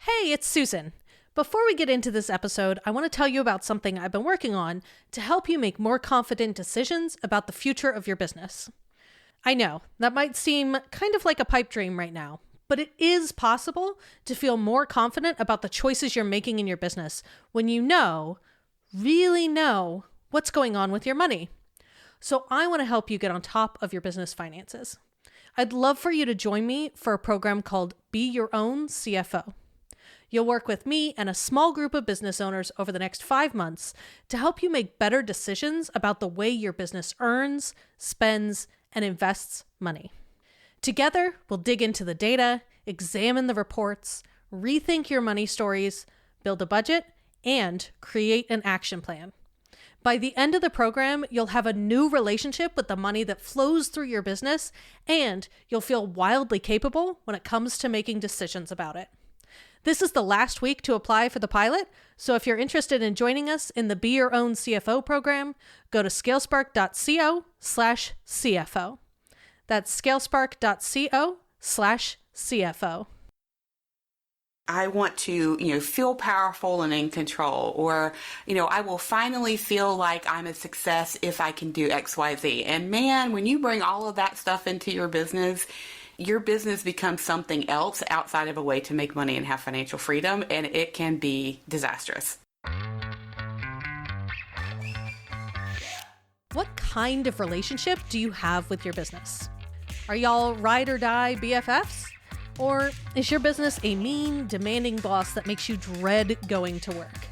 Hey, it's Susan. Before we get into this episode, I want to tell you about something I've been working on to help you make more confident decisions about the future of your business. I know, that might seem kind of like a pipe dream right now, but it is possible to feel more confident about the choices you're making in your business when you really know, what's going on with your money. So I want to help you get on top of your business finances. I'd love for you to join me for a program called Be Your Own CFO. You'll work with me and a small group of business owners over the next 5 months to help you make better decisions about the way your business earns, spends, and invests money. Together, we'll dig into the data, examine the reports, rethink your money stories, build a budget, and create an action plan. By the end of the program, you'll have a new relationship with the money that flows through your business, and you'll feel wildly capable when it comes to making decisions about it. This is the last week to apply for the pilot, so if you're interested in joining us in the Be Your Own CFO program, go to scalespark.co/CFO. That's scalespark.co/CFO. I want to, feel powerful and in control, or, I will finally feel like I'm a success if I can do X, Y, Z. And man, when you bring all of that stuff into your business becomes something else outside of a way to make money and have financial freedom, and it can be disastrous. What kind of relationship do you have with your business? Are y'all ride or die BFFs? Or is your business a mean, demanding boss that makes you dread going to work?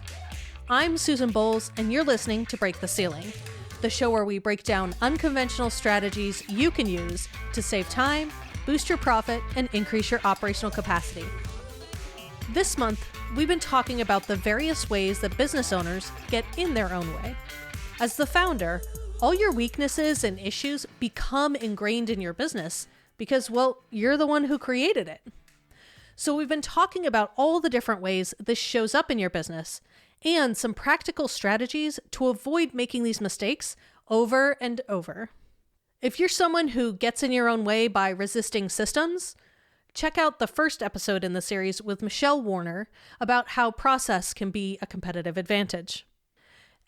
I'm Susan Bowles, and you're listening to Break the Ceiling, the show where we break down unconventional strategies you can use to save time, boost your profit, and increase your operational capacity. This month, we've been talking about the various ways that business owners get in their own way. As the founder, all your weaknesses and issues become ingrained in your business because, you're the one who created it. So we've been talking about all the different ways this shows up in your business and some practical strategies to avoid making these mistakes over and over. If you're someone who gets in your own way by resisting systems, check out the first episode in the series with Michelle Warner about how process can be a competitive advantage.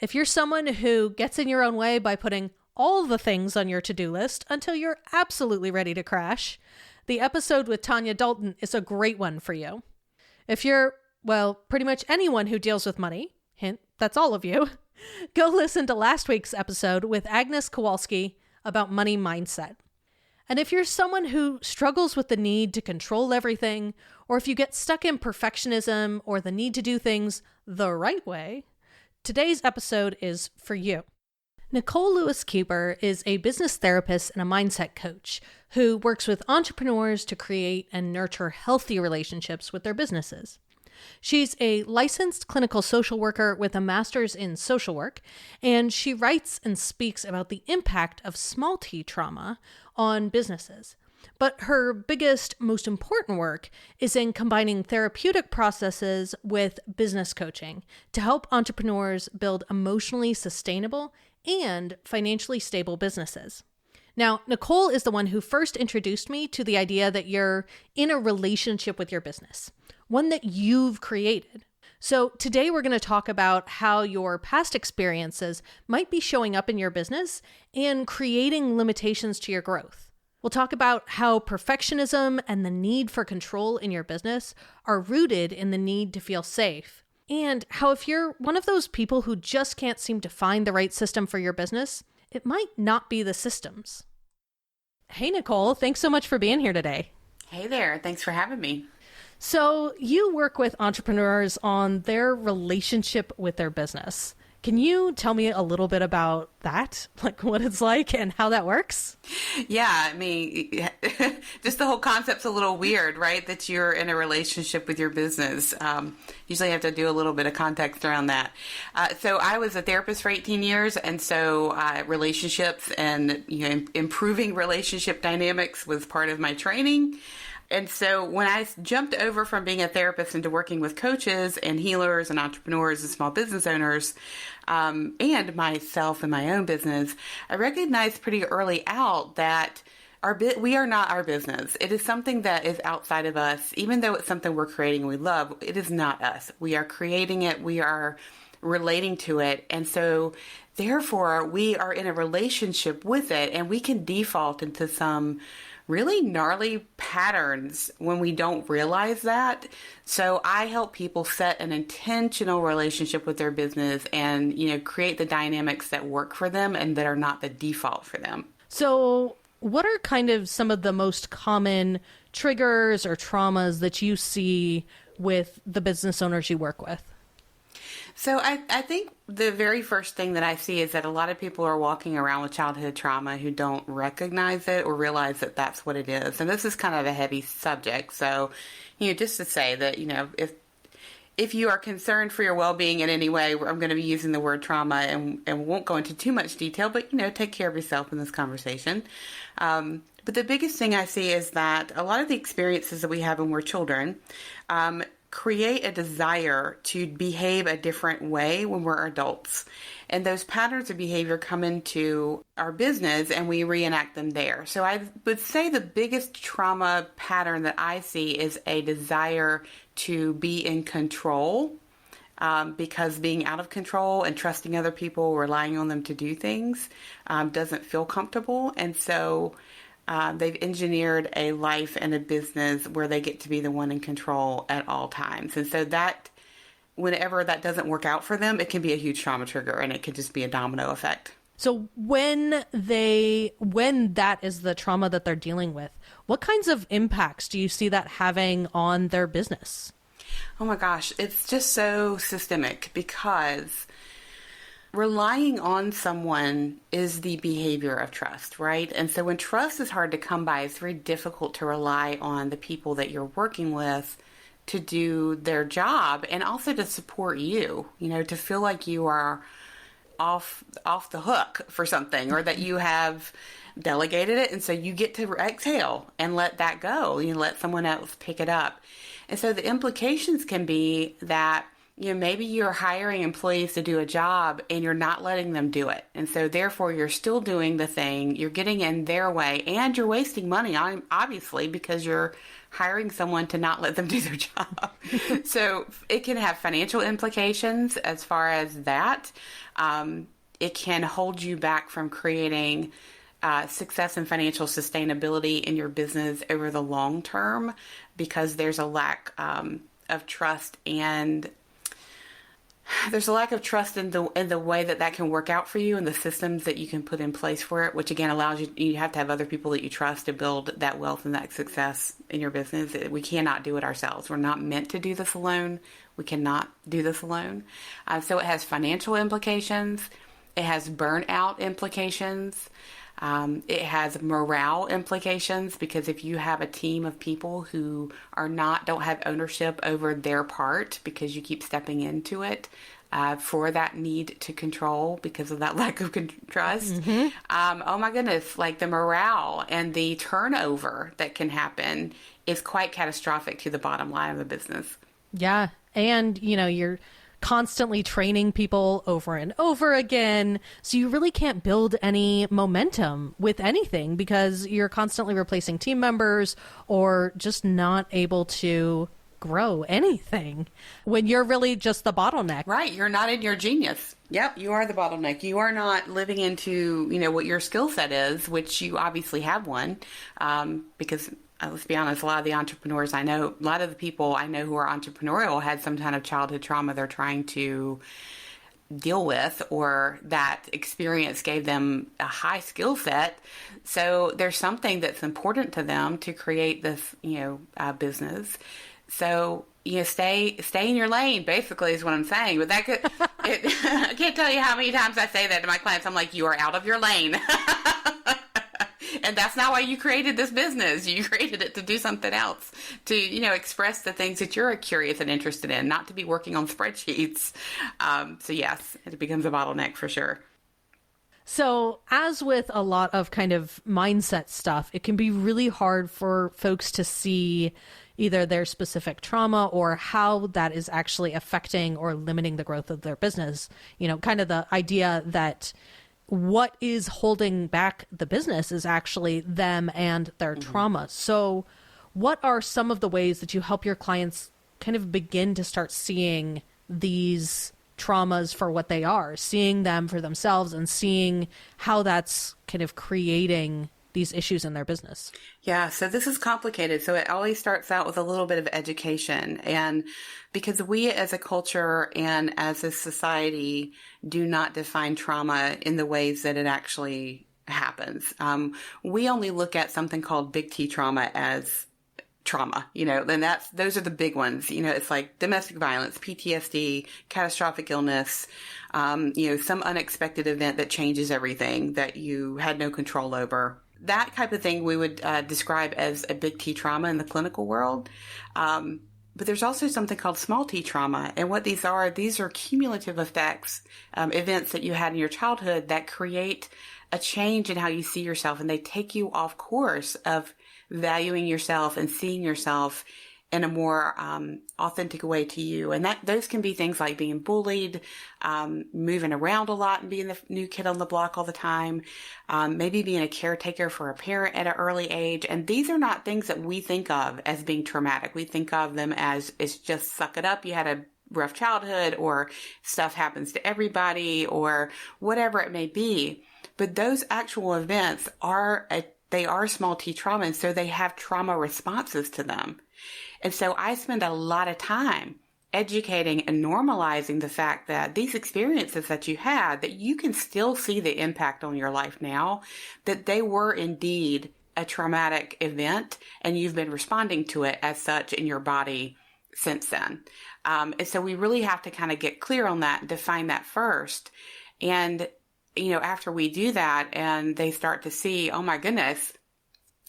If you're someone who gets in your own way by putting all the things on your to-do list until you're absolutely ready to crash, the episode with Tanya Dalton is a great one for you. If you're, pretty much anyone who deals with money, hint, that's all of you, go listen to last week's episode with Agnes Kowalski about money mindset. And if you're someone who struggles with the need to control everything, or if you get stuck in perfectionism or the need to do things the right way, today's episode is for you. Nicole Lewis-Keeber is a business therapist and a mindset coach who works with entrepreneurs to create and nurture healthy relationships with their businesses. She's a licensed clinical social worker with a master's in social work, and she writes and speaks about the impact of small t trauma on businesses. But her biggest, most important work is in combining therapeutic processes with business coaching to help entrepreneurs build emotionally sustainable and financially stable businesses. Now, Nicole is the one who first introduced me to the idea that you're in a relationship with your business, one that you've created. So today we're going to talk about how your past experiences might be showing up in your business and creating limitations to your growth. We'll talk about how perfectionism and the need for control in your business are rooted in the need to feel safe, and how if you're one of those people who just can't seem to find the right system for your business, it might not be the systems. Hey, Nicole, thanks so much for being here today. Hey there. Thanks for having me. So you work with entrepreneurs on their relationship with their business. Can you tell me a little bit about that? Like what it's like and how that works? Yeah, just the whole concept's a little weird, right? That you're in a relationship with your business. Usually I have to do a little bit of context around that. So I was a therapist for 18 years, and so relationships and improving relationship dynamics was part of my training. And so when I jumped over from being a therapist into working with coaches and healers and entrepreneurs and small business owners, and myself and my own business, I recognized pretty early out that We are not our business. It is something that is outside of us. Even though it's something we're creating and we love, it is not us. We are creating it. We are relating to it. And so therefore we are in a relationship with it, and we can default into some really gnarly patterns when we don't realize that. So I help people set an intentional relationship with their business and, create the dynamics that work for them and that are not the default for them. So what are kind of some of the most common triggers or traumas that you see with the business owners you work with? So I think the very first thing that I see is that a lot of people are walking around with childhood trauma who don't recognize it or realize that that's what it is. And this is kind of a heavy subject. So, just to say that, if you are concerned for your well-being in any way, I'm going to be using the word trauma and won't go into too much detail, but, take care of yourself in this conversation. But the biggest thing I see is that a lot of the experiences that we have when we're children, create a desire to behave a different way when we're adults. And those patterns of behavior come into our business and we reenact them there. So I would say the biggest trauma pattern that I see is a desire to be in control, because being out of control and trusting other people, relying on them to do things, doesn't feel comfortable. And so they've engineered a life and a business where they get to be the one in control at all times. And so that, whenever that doesn't work out for them, it can be a huge trauma trigger, and it could just be a domino effect. So when that is the trauma that they're dealing with, what kinds of impacts do you see that having on their business? Oh my gosh, it's just so systemic, because relying on someone is the behavior of trust, right? And so when trust is hard to come by, it's very difficult to rely on the people that you're working with to do their job and also to support you, to feel like you are off the hook for something, or that you have delegated it. And so you get to exhale and let that go. You let someone else pick it up. And so the implications can be that maybe you're hiring employees to do a job and you're not letting them do it. And so therefore you're still doing the thing, you're getting in their way, and you're wasting money, obviously, because you're hiring someone to not let them do their job. So it can have financial implications as far as that. It can hold you back from creating success and financial sustainability in your business over the long term, because there's a lack of trust, and there's a lack of trust in the way that can work out for you and the systems that you can put in place for it, which again allows you have to have other people that you trust to build that wealth and that success in your business. We cannot do it ourselves. We're not meant to do this alone. We cannot do this alone. So it has financial implications. It has burnout implications. It has morale implications, because if you have a team of people who don't have ownership over their part because you keep stepping into it for that need to control because of that lack of trust, oh my goodness, like the morale and the turnover that can happen is quite catastrophic to the bottom line of the business. Yeah. And, you're constantly training people over and over again. So you really can't build any momentum with anything, because you're constantly replacing team members or just not able to grow anything when you're really just the bottleneck. Right. You're not in your genius. Yep. You are the bottleneck. You are not living into, what your skill set is, which you obviously have one, because let's be honest, a lot of the entrepreneurs I know, a lot of the people I know who are entrepreneurial had some kind of childhood trauma they're trying to deal with, or that experience gave them a high skill set. So there's something that's important to them to create this, business. So, stay in your lane, basically, is what I'm saying. But I can't tell you how many times I say that to my clients. I'm like, you are out of your lane. And that's not why you created this business. You created it to do something else, to, express the things that you're curious and interested in, not to be working on spreadsheets. So yes, it becomes a bottleneck for sure. So as with a lot of kind of mindset stuff, it can be really hard for folks to see either their specific trauma or how that is actually affecting or limiting the growth of their business. Kind of the idea that what is holding back the business is actually them and their trauma. So what are some of the ways that you help your clients kind of begin to start seeing these traumas for what they are, seeing them for themselves and seeing how that's kind of creating these issues in their business? Yeah, so this is complicated. So it always starts out with a little bit of education. And because we as a culture and as a society do not define trauma in the ways that it actually happens. We only look at something called big T trauma as trauma, then those are the big ones. It's like domestic violence, PTSD, catastrophic illness, some unexpected event that changes everything that you had no control over. That type of thing we would describe as a big T trauma in the clinical world. But there's also something called small T trauma. And what these are cumulative effects, events that you had in your childhood that create a change in how you see yourself. And they take you off course of valuing yourself and seeing yourself in a more authentic way to you. And those can be things like being bullied, moving around a lot and being the new kid on the block all the time, maybe being a caretaker for a parent at an early age. And these are not things that we think of as being traumatic. We think of them as it's just suck it up. You had a rough childhood, or stuff happens to everybody, or whatever it may be. But those actual events they are small T trauma, and so they have trauma responses to them. And so I spend a lot of time educating and normalizing the fact that these experiences that you had, that you can still see the impact on your life now, that they were indeed a traumatic event, and you've been responding to it as such in your body since then. And so we really have to kind of get clear on that, define that first. And after we do that and they start to see, oh my goodness,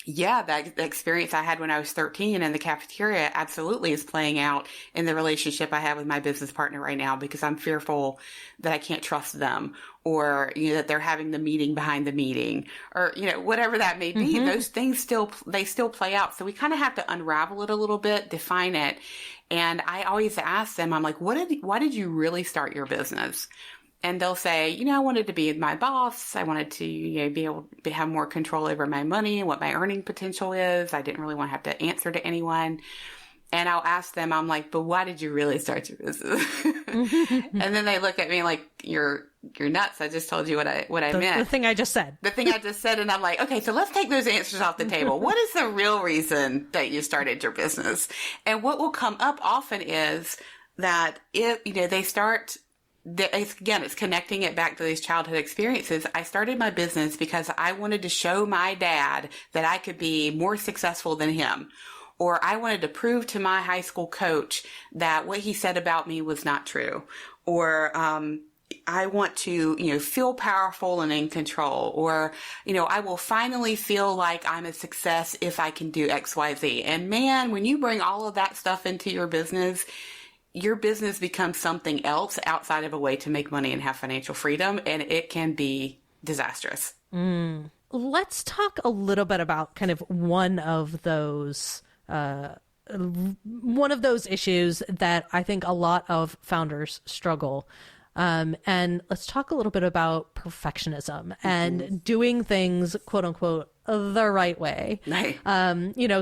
yeah, that experience I had when I was 13 in the cafeteria absolutely is playing out in the relationship I have with my business partner right now, because I'm fearful that I can't trust them, or, that they're having the meeting behind the meeting, or, whatever that may be. Those things still play out. So we kind of have to unravel it a little bit, define it. And I always ask them, I'm like, why did you really start your business? And they'll say, I wanted to be my boss. I wanted to be able to have more control over my money and what my earning potential is. I didn't really want to have to answer to anyone. And I'll ask them, I'm like, but why did you really start your business? And then they look at me like, you're nuts. I just told you what I meant. The thing I just said. The thing I just said. And I'm like, okay, so let's take those answers off the table. What is the real reason that you started your business? And what will come up often is that they start... It's connecting it back to these childhood experiences. I started my business because I wanted to show my dad that I could be more successful than him. Or I wanted to prove to my high school coach that what he said about me was not true. Or, I want to, feel powerful and in control. Or, I will finally feel like I'm a success if I can do X, Y, Z. And man, when you bring all of that stuff into your business becomes something else outside of a way to make money and have financial freedom, and it can be disastrous. Let's talk a little bit about kind of one of those issues that I think a lot of founders struggle. And let's talk a little bit about perfectionism and doing things, quote unquote, the right way. Right.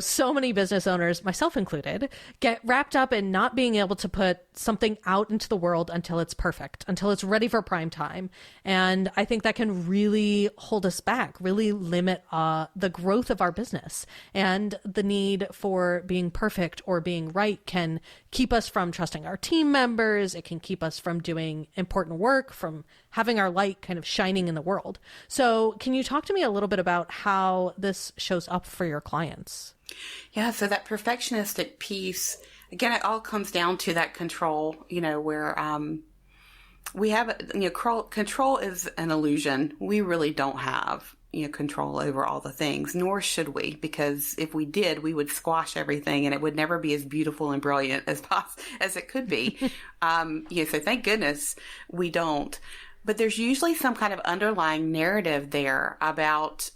So many business owners, myself included, get wrapped up in not being able to put something out into the world until it's perfect, until it's ready for prime time. And I think that can really hold us back, really limit the growth of our business. And the need for being perfect or being right can keep us from trusting our team members. It can keep us from doing important work, from having our light kind of shining in the world. So can you talk to me a little bit about how this shows up for your clients? Yeah, so that perfectionistic piece, again, it all comes down to that control, where we have, control is an illusion. We really don't have, control over all the things, nor should we, because if we did, we would squash everything and it would never be as beautiful and brilliant as it could be. So thank goodness we don't. But there's usually some kind of underlying narrative there about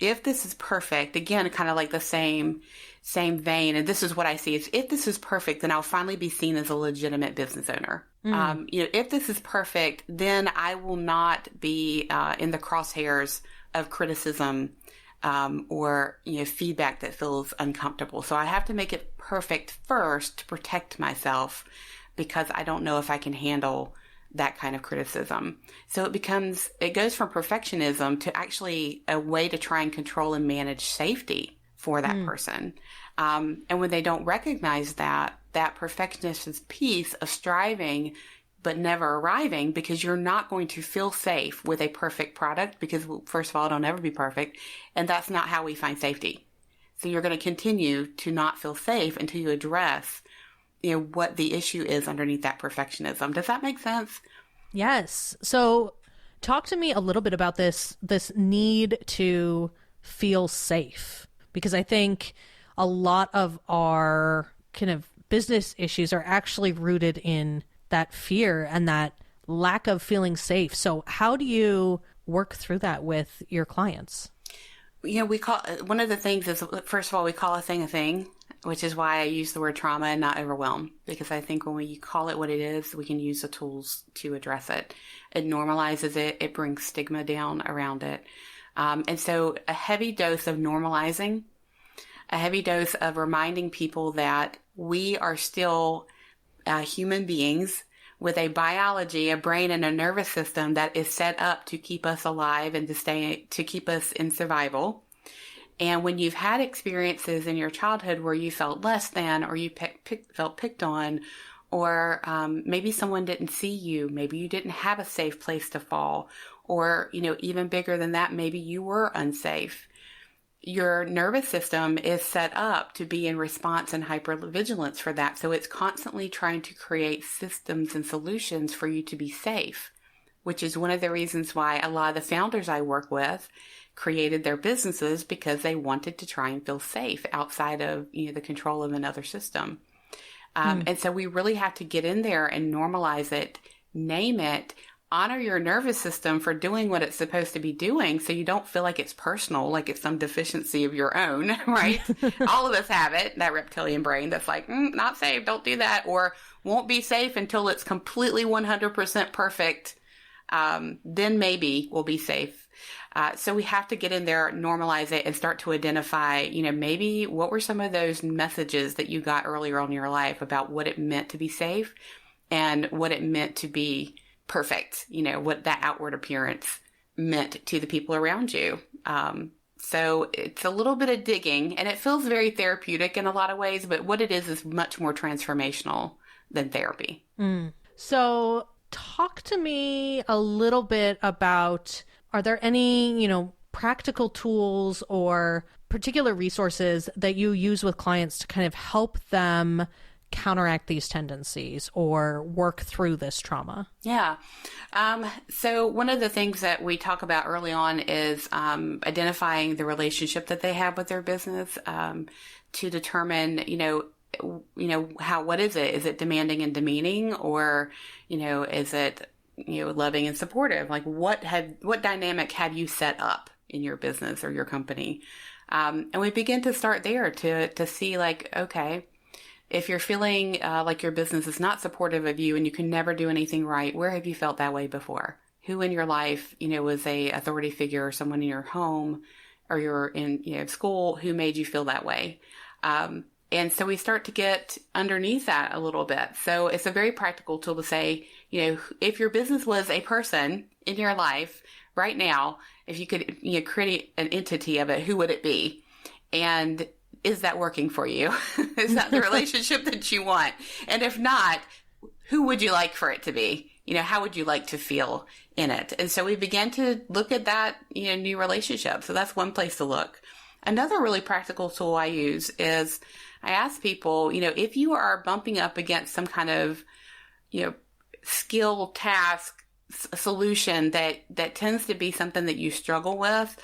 if this is perfect, again, kind of like the same same vein, and this is what I see, is if this is perfect, then I'll finally be seen as a legitimate business owner. If this is perfect, then I will not be in the crosshairs of criticism or feedback that feels uncomfortable. So I have to make it perfect first to protect myself, because I don't know if I can handle that kind of criticism. So it goes from perfectionism to actually a way to try and control and manage safety for that person. And when they don't recognize that perfectionist piece of striving but never arriving, because you're not going to feel safe with a perfect product, because first of all, it'll never be perfect. And that's not how we find safety. So you're going to continue to not feel safe until you address, what the issue is underneath that perfectionism. Does that make sense? Yes. So talk to me a little bit about this need to feel safe, because I think a lot of our kind of business issues are actually rooted in that fear and that lack of feeling safe. So how do you work through that with your clients? We call, one of the things is, first of all, we call a thing, which is why I use the word trauma and not overwhelm, because I think when we call it what it is, we can use the tools to address it. It normalizes it. It brings stigma down around it. And so a heavy dose of normalizing, a heavy dose of reminding people that we are still human beings with a biology, a brain, and a nervous system that is set up to keep us alive and to keep us in survival. And when you've had experiences in your childhood where you felt less than, or you felt picked on, or maybe someone didn't see you, maybe you didn't have a safe place to fall, or even bigger than that, maybe you were unsafe. Your nervous system is set up to be in response and hypervigilance for that. So it's constantly trying to create systems and solutions for you to be safe, which is one of the reasons why a lot of the founders I work with created their businesses, because they wanted to try and feel safe outside of the control of another system. And so we really have to get in there and normalize it, name it, honor your nervous system for doing what it's supposed to be doing, so you don't feel like it's personal, like it's some deficiency of your own, right? All of us have it, that reptilian brain that's like, not safe, don't do that, or won't be safe until it's completely 100% perfect. Then maybe we'll be safe. So we have to get in there, normalize it, and start to identify, maybe what were some of those messages that you got earlier on in your life about what it meant to be safe and what it meant to be perfect, what that outward appearance meant to the people around you. So it's a little bit of digging, and it feels very therapeutic in a lot of ways, but what it is much more transformational than therapy. So talk to me a little bit about, are there any, practical tools or particular resources that you use with clients to kind of help them counteract these tendencies or work through this trauma? Yeah. So one of the things that we talk about early on is identifying the relationship that they have with their business, to determine, what is it? Is it demanding and demeaning, or, is it, loving and supportive? Like what dynamic have you set up in your business or your company? And we begin to start there to see, like, okay, if you're feeling like your business is not supportive of you and you can never do anything right, where have you felt that way before? Who in your life, was a authority figure, or someone in your home or you're in school who made you feel that way? And so we start to get underneath that a little bit. So it's a very practical tool to say, if your business was a person in your life right now, if you could create an entity of it, who would it be? And is that working for you? Is that the relationship that you want? And if not, who would you like for it to be? How would you like to feel in it? And so we began to look at that, new relationship. So that's one place to look. Another really practical tool I use is I ask people, if you are bumping up against some kind of, skill, task, solution that tends to be something that you struggle with,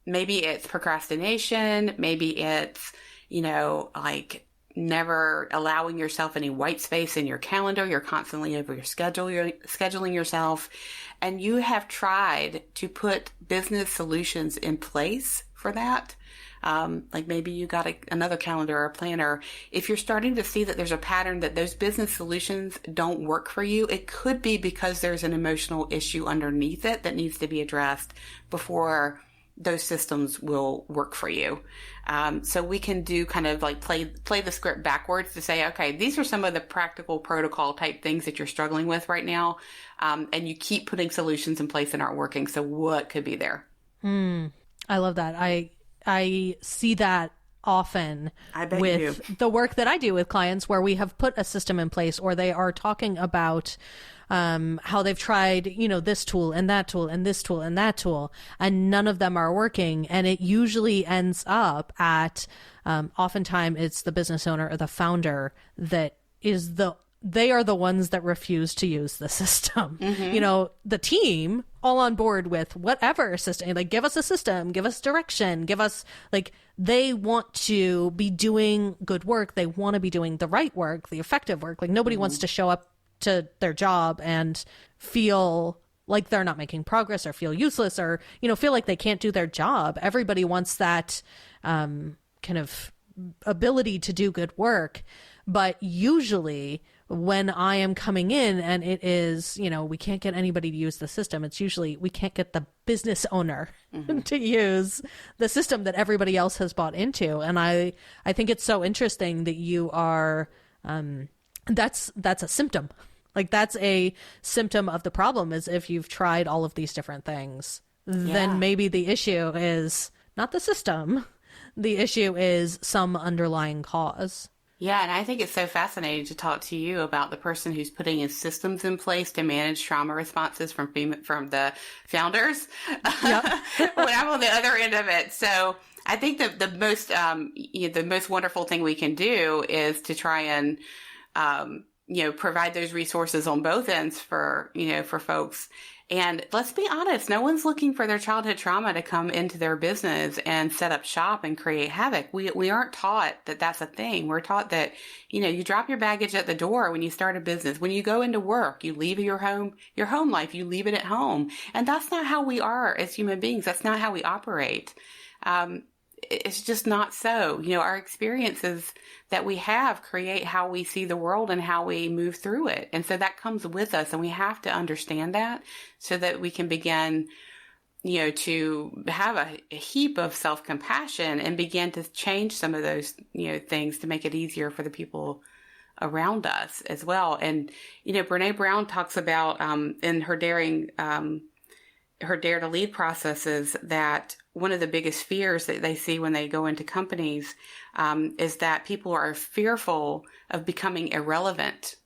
maybe it's procrastination, maybe it's, like never allowing yourself any white space in your calendar. You're constantly over your schedule, you're scheduling yourself, and you have tried to put business solutions in place for that. like maybe you got another calendar or a planner. If you're starting to see that there's a pattern that those business solutions don't work for you, it could be because there's an emotional issue underneath it that needs to be addressed before those systems will work for you. So we can do kind of like play the script backwards to say, okay, these are some of the practical protocol type things that you're struggling with right now. And you keep putting solutions in place that aren't working. So what could be there? I love that. I see that often with the work that I do with clients where we have put a system in place, or they are talking about how they've tried, this tool and that tool and this tool and that tool, and none of them are working. And it usually ends up at, oftentimes it's the business owner or the founder that is they are the ones that refuse to use the system. The team all on board with whatever system, like give us a system, give us direction, give us they want to be doing good work. They want to be doing the right work, the effective work. Like nobody wants to show up to their job and feel like they're not making progress or feel useless or, feel like they can't do their job. Everybody wants that kind of ability to do good work. But usually when I am coming in and it is, we can't get anybody to use the system, it's usually we can't get the business owner to use the system that everybody else has bought into. And I think it's so interesting that you are, that's a symptom. Like that's a symptom of the problem, is if you've tried all of these different things, then maybe the issue is not the system. The issue is some underlying cause. Yeah, and I think it's so fascinating to talk to you about the person who's putting in systems in place to manage trauma responses from the founders. Yep. When I'm on the other end of it. So I think that the most wonderful thing we can do is to try and provide those resources on both ends for folks. And let's be honest, no one's looking for their childhood trauma to come into their business and set up shop and create havoc. We aren't taught that that's a thing. We're taught that, you drop your baggage at the door when you start a business. When you go into work, you leave your home life, you leave it at home. And that's not how we are as human beings. That's not how we operate. It's just not so. Our experiences that we have create how we see the world and how we move through it. And so that comes with us, and we have to understand that so that we can begin, to have a heap of self-compassion and begin to change some of those, things to make it easier for the people around us as well. And, Brene Brown talks about, in her Dare to Lead processes, that one of the biggest fears that they see when they go into companies is that people are fearful of becoming irrelevant.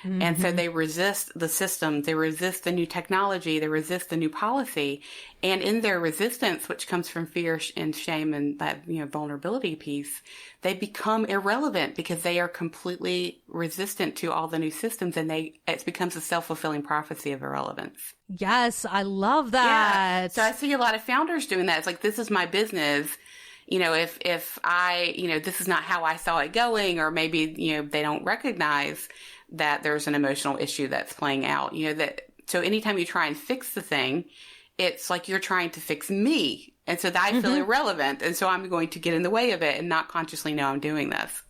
Mm-hmm. And so they resist the system, they resist the new technology, they resist the new policy. And in their resistance, which comes from fear and shame and that, vulnerability piece, they become irrelevant because they are completely resistant to all the new systems, and it becomes a self-fulfilling prophecy of irrelevance. Yes, I love that. Yeah. So I see a lot of founders doing that. It's like, this is my business. If I, this is not how I saw it going, or maybe, they don't recognize that there's an emotional issue that's playing out, so anytime you try and fix the thing, it's like you're trying to fix me. And so that I feel irrelevant. And so I'm going to get in the way of it and not consciously know I'm doing this.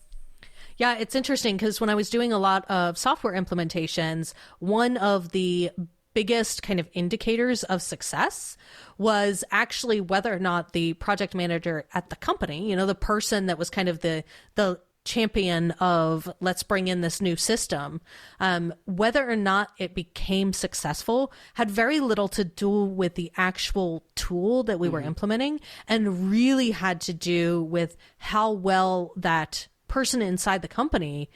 Yeah, it's interesting because when I was doing a lot of software implementations, one of the biggest kind of indicators of success was actually whether or not the project manager at the company, the person that was kind of the champion of let's bring in this new system, whether or not it became successful had very little to do with the actual tool that we were implementing, and really had to do with how well that person inside the company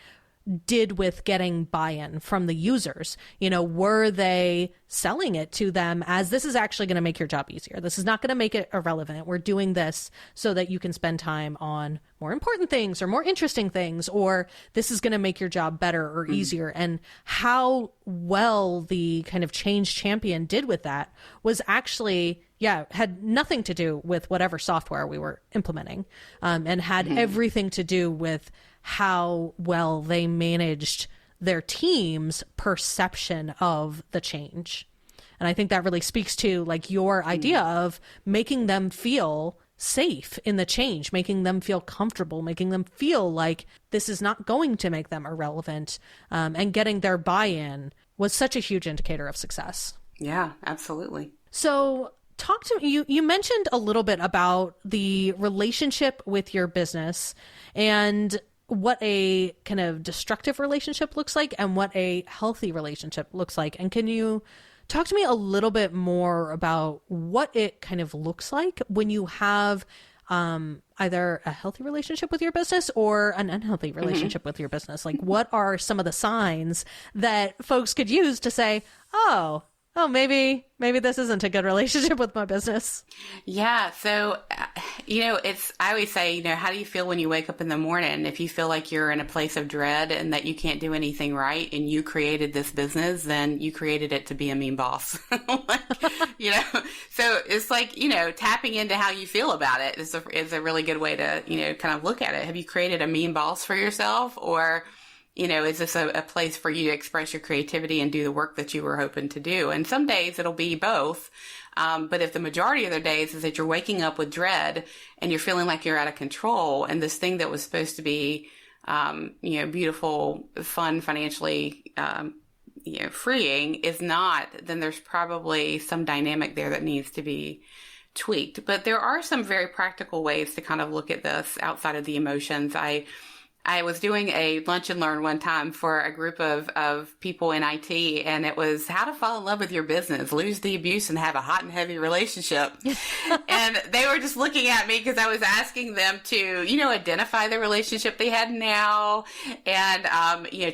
did with getting buy-in from the users. Were they selling it to them as, this is actually going to make your job easier. This is not going to make it irrelevant. We're doing this so that you can spend time on more important things or more interesting things, or this is going to make your job better or easier. And how well the kind of change champion did with that was actually, had nothing to do with whatever software we were implementing, and had everything to do with how well they managed their team's perception of the change. And I think that really speaks to like your idea of making them feel safe in the change, making them feel comfortable, making them feel like this is not going to make them irrelevant, and getting their buy-in was such a huge indicator of success. Yeah, absolutely. So talk to me, you mentioned a little bit about the relationship with your business and what a kind of destructive relationship looks like and what a healthy relationship looks like. And can you talk to me a little bit more about what it kind of looks like when you have either a healthy relationship with your business or an unhealthy relationship with your business? Like, what are some of the signs that folks could use to say, oh, maybe this isn't a good relationship with my business? Yeah. So, I always say, how do you feel when you wake up in the morning? If you feel like you're in a place of dread and that you can't do anything right and you created this business, then you created it to be a mean boss. So it's like, tapping into how you feel about it is a really good way to, kind of look at it. Have you created a mean boss for yourself, or is this a place for you to express your creativity and do the work that you were hoping to do? And some days it'll be both. But if the majority of the days is that you're waking up with dread and you're feeling like you're out of control, and this thing that was supposed to be, beautiful, fun, financially, freeing is not, then there's probably some dynamic there that needs to be tweaked. But there are some very practical ways to kind of look at this outside of the emotions. I was doing a lunch and learn one time for a group of people in IT, and it was how to fall in love with your business, lose the abuse, and have a hot and heavy relationship. And they were just looking at me because I was asking them to, identify the relationship they had now, and,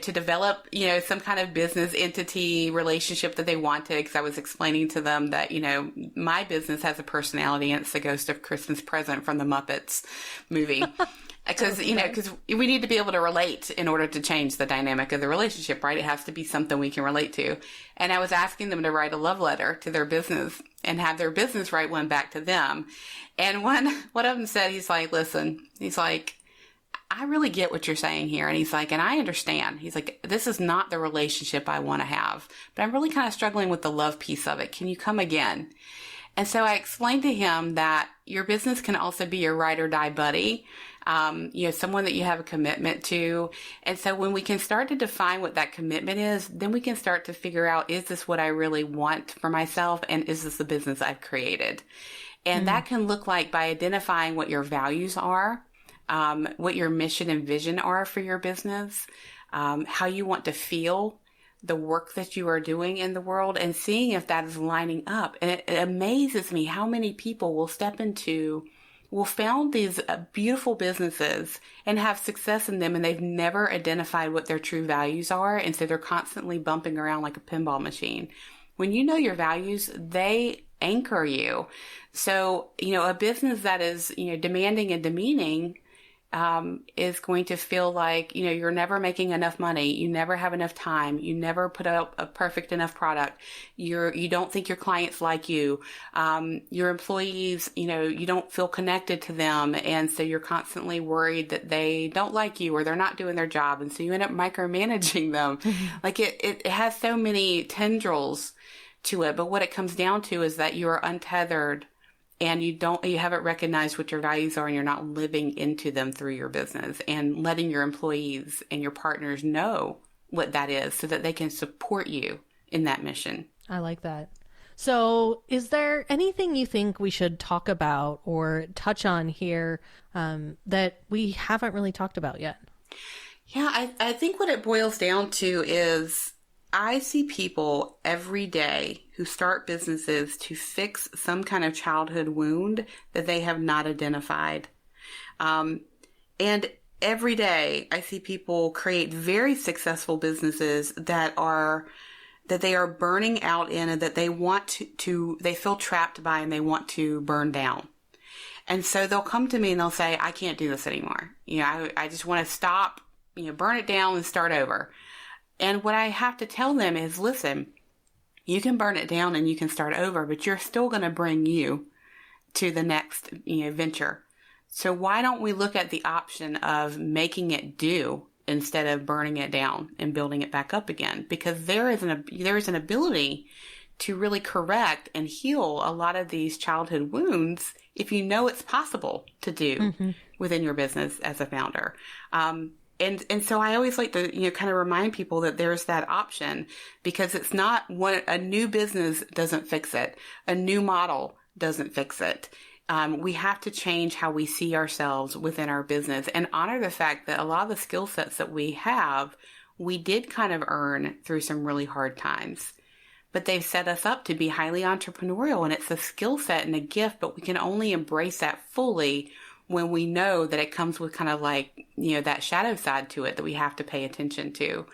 to develop, some kind of business entity relationship that they wanted. Because I was explaining to them that, my business has a personality, and it's the ghost of Christmas Present from the Muppets movie. Because, because we need to be able to relate in order to change the dynamic of the relationship, right? It has to be something we can relate to. And I was asking them to write a love letter to their business and have their business write one back to them. And one of them said, he's like, listen, he's like, I really get what you're saying here. And he's like, and I understand. He's like, this is not the relationship I want to have, but I'm really kind of struggling with the love piece of it. Can you come again? And so I explained to him that your business can also be your ride or die buddy. Someone that you have a commitment to. And so when we can start to define what that commitment is, then we can start to figure out, is this what I really want for myself? And is this the business I've created? And that can look like by identifying what your values are, what your mission and vision are for your business, how you want to feel the work that you are doing in the world, and seeing if that is lining up. And it amazes me how many people will found these beautiful businesses and have success in them, and they've never identified what their true values are. And so they're constantly bumping around like a pinball machine. When you know your values, they anchor you. So, a business that is, demanding and demeaning, is going to feel like, you're never making enough money. You never have enough time. You never put out a perfect enough product. You don't think your clients like you. Your employees, you don't feel connected to them. And so you're constantly worried that they don't like you or they're not doing their job. And so you end up micromanaging them. Like it has so many tendrils to it. But what it comes down to is that you are untethered, and you haven't recognized what your values are, and you're not living into them through your business and letting your employees and your partners know what that is so that they can support you in that mission. I like that. So is there anything you think we should talk about or touch on here that we haven't really talked about yet? Yeah, I think what it boils down to is I see people every day who start businesses to fix some kind of childhood wound that they have not identified. And every day I see people create very successful businesses that they are burning out in, and that they want they feel trapped by, and they want to burn down. And so they'll come to me and they'll say, I can't do this anymore. I just want to stop, burn it down and start over. And what I have to tell them is, listen, you can burn it down and you can start over, but you're still going to bring you to the next, venture. So why don't we look at the option of making it do instead of burning it down and building it back up again? Because there is an ability to really correct and heal a lot of these childhood wounds if you know it's possible to do within your business as a founder. And so I always like to, kind of remind people that there's that option, because it's not a new business doesn't fix it. A new model doesn't fix it. We have to change how we see ourselves within our business and honor the fact that a lot of the skill sets that we have, we did kind of earn through some really hard times. But they've set us up to be highly entrepreneurial, and it's a skill set and a gift, but we can only embrace that fully when we know that it comes with kind of like, that shadow side to it that we have to pay attention to.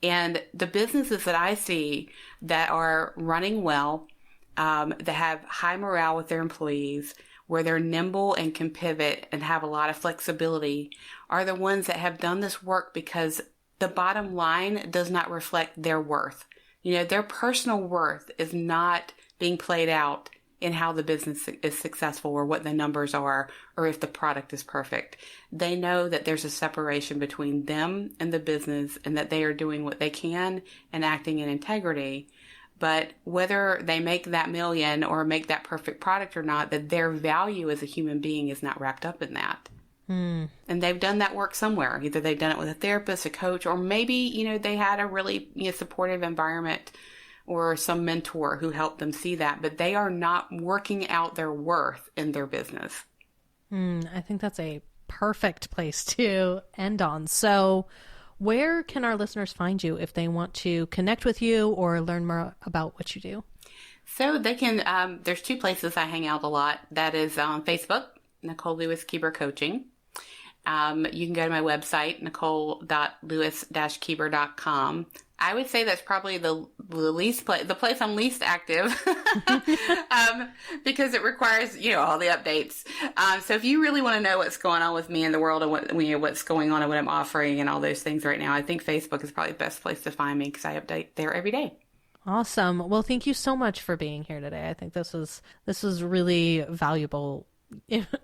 And the businesses that I see that are running well, that have high morale with their employees, where they're nimble and can pivot and have a lot of flexibility, are the ones that have done this work because the bottom line does not reflect their worth. Their personal worth is not being played out in how the business is successful or what the numbers are or if the product is perfect. They know that there's a separation between them and the business and that they are doing what they can and acting in integrity. But whether they make that million or make that perfect product or not, that their value as a human being is not wrapped up in that. And they've done that work somewhere. Either they've done it with a therapist, a coach, or maybe, they had a really supportive environment or some mentor who helped them see that. But they are not working out their worth in their business. I think that's a perfect place to end on. So where can our listeners find you if they want to connect with you or learn more about what you do? So they can, there's two places I hang out a lot. That is on Facebook, Nicole Lewis-Keeber Coaching. You can go to my website, nicole.lewis-keeber.com. I would say that's probably the place I'm least active, because it requires, all the updates. So if you really want to know what's going on with me in the world and what's going on and what I'm offering and all those things right now, I think Facebook is probably the best place to find me because I update there every day. Awesome. Well, thank you so much for being here today. I think this was really valuable,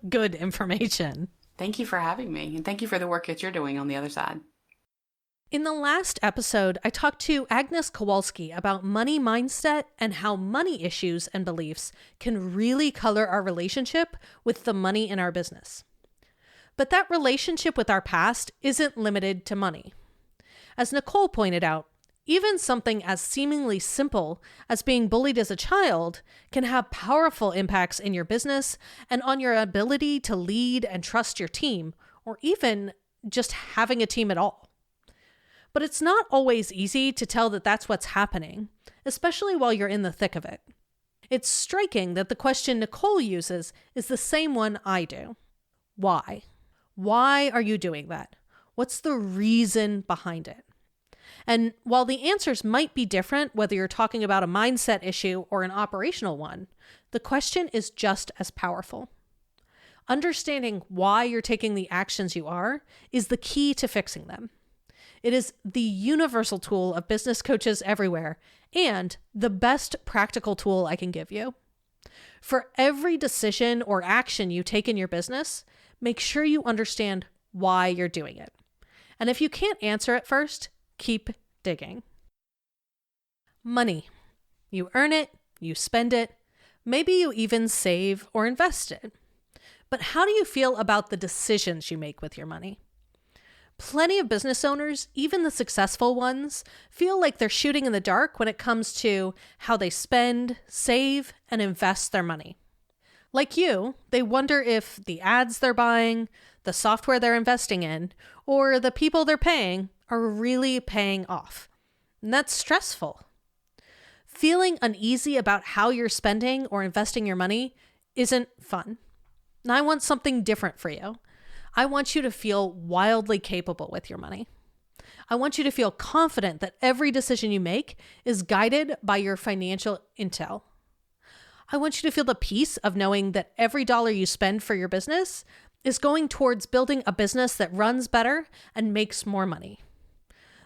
good information. Thank you for having me, and thank you for the work that you're doing on the other side. In the last episode, I talked to Agnes Kowalski about money mindset and how money issues and beliefs can really color our relationship with the money in our business. But that relationship with our past isn't limited to money. As Nicole pointed out, even something as seemingly simple as being bullied as a child can have powerful impacts in your business and on your ability to lead and trust your team, or even just having a team at all. But it's not always easy to tell that that's what's happening, especially while you're in the thick of it. It's striking that the question Nicole uses is the same one I do. Why? Why are you doing that? What's the reason behind it? And while the answers might be different, whether you're talking about a mindset issue or an operational one, the question is just as powerful. Understanding why you're taking the actions you are is the key to fixing them. It is the universal tool of business coaches everywhere and the best practical tool I can give you. For every decision or action you take in your business, make sure you understand why you're doing it. And if you can't answer it first, keep digging. Money. You earn it, you spend it, maybe you even save or invest it. But how do you feel about the decisions you make with your money? Plenty of business owners, even the successful ones, feel like they're shooting in the dark when it comes to how they spend, save, and invest their money. Like you, they wonder if the ads they're buying, the software they're investing in, or the people they're paying are really paying off. And that's stressful. Feeling uneasy about how you're spending or investing your money isn't fun. And I want something different for you. I want you to feel wildly capable with your money. I want you to feel confident that every decision you make is guided by your financial intel. I want you to feel the peace of knowing that every dollar you spend for your business is going towards building a business that runs better and makes more money.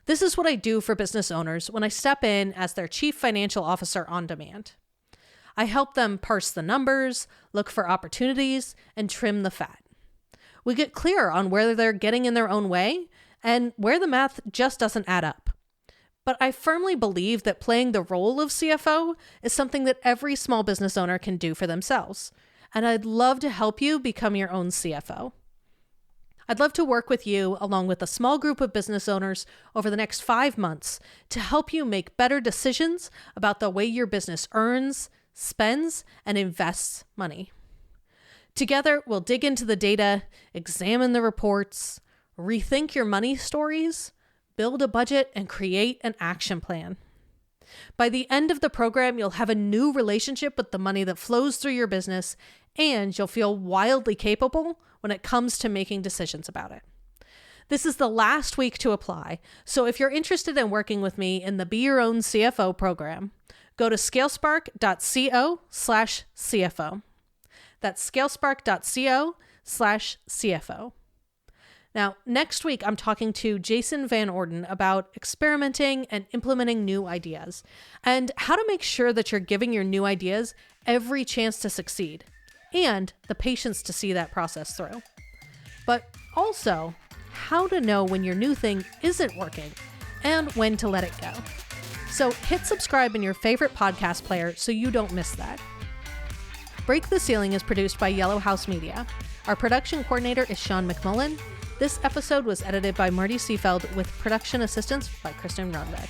This is what I do for business owners when I step in as their chief financial officer on demand. I help them parse the numbers, look for opportunities, and trim the fat. We get clear on where they're getting in their own way and where the math just doesn't add up. But I firmly believe that playing the role of CFO is something that every small business owner can do for themselves. And I'd love to help you become your own CFO. I'd love to work with you along with a small group of business owners over the next 5 months to help you make better decisions about the way your business earns, spends, and invests money. Together, we'll dig into the data, examine the reports, rethink your money stories, build a budget, and create an action plan. By the end of the program, you'll have a new relationship with the money that flows through your business, and you'll feel wildly capable when it comes to making decisions about it. This is the last week to apply, so if you're interested in working with me in the Be Your Own CFO program, go to scalespark.co/CFO. That's scalespark.co/CFO. Now, next week, I'm talking to Jason Van Orden about experimenting and implementing new ideas and how to make sure that you're giving your new ideas every chance to succeed and the patience to see that process through. But also, how to know when your new thing isn't working and when to let it go. So hit subscribe in your favorite podcast player so you don't miss that. Break the Ceiling is produced by Yellow House Media. Our production coordinator is Sean McMullen. This episode was edited by Marty Seefeld with production assistance by Kristen Ronbeck.